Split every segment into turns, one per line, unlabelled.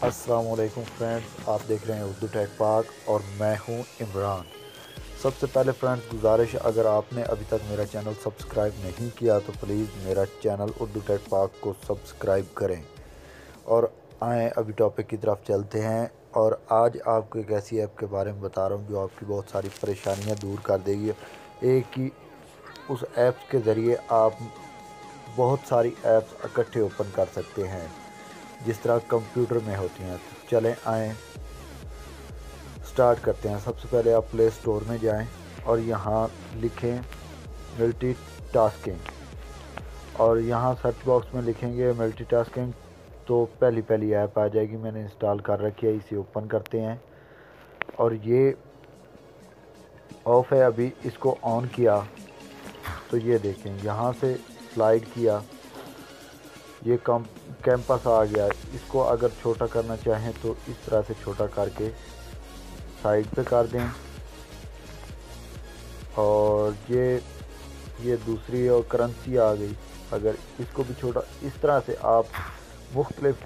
अस्सलाम वालेकुम फ्रेंड्स, आप देख रहे हैं उर्दू टेक पाक और मैं हूं इमरान। सबसे पहले फ्रेंड्स गुजारिश, अगर आपने अभी तक मेरा चैनल सब्सक्राइब नहीं किया तो प्लीज़ मेरा चैनल उर्दू टेक पाक को सब्सक्राइब करें। और आएँ अभी टॉपिक की तरफ चलते हैं। और आज आपको एक ऐसी ऐप के बारे में बता रहा हूं जो आपकी बहुत सारी परेशानियां दूर कर देगी। एक ही उस ऐप के ज़रिए आप बहुत सारी ऐप्स इकट्ठे ओपन कर सकते हैं जिस तरह कंप्यूटर में होती हैं। तो चलें आएँ स्टार्ट करते हैं। सबसे पहले आप प्ले स्टोर में जाएं और यहाँ लिखें मल्टीटास्किंग और यहाँ सर्च बॉक्स में लिखेंगे मल्टीटास्किंग तो पहली ऐप आ जाएगी। मैंने इंस्टॉल कर रखी है, इसे ओपन करते हैं। और ये ऑफ है, अभी इसको ऑन किया तो ये देखें यहाँ से स्लाइड किया, ये कैंपस आ गया। इसको अगर छोटा करना चाहें तो इस तरह से छोटा करके साइड पे कर दें। और ये दूसरी और करेंसी आ गई, अगर इसको भी छोटा, इस तरह से आप मुख्तलिफ,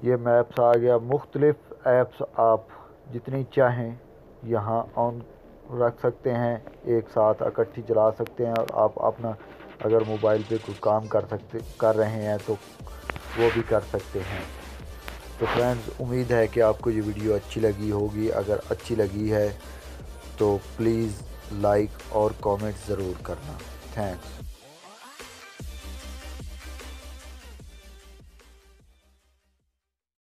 ये मैप्स आ गया। मुख्तलिफ ऐप्स आप जितनी चाहें यहाँ ऑन रख सकते हैं, एक साथ इकट्ठी चला सकते हैं। और आप अपना अगर मोबाइल पे कोई काम कर रहे हैं तो वो भी कर सकते हैं। तो फ्रेंड्स, उम्मीद है कि आपको ये वीडियो अच्छी लगी होगी। अगर अच्छी लगी है तो प्लीज़ लाइक और कमेंट ज़रूर करना। थैंक्स।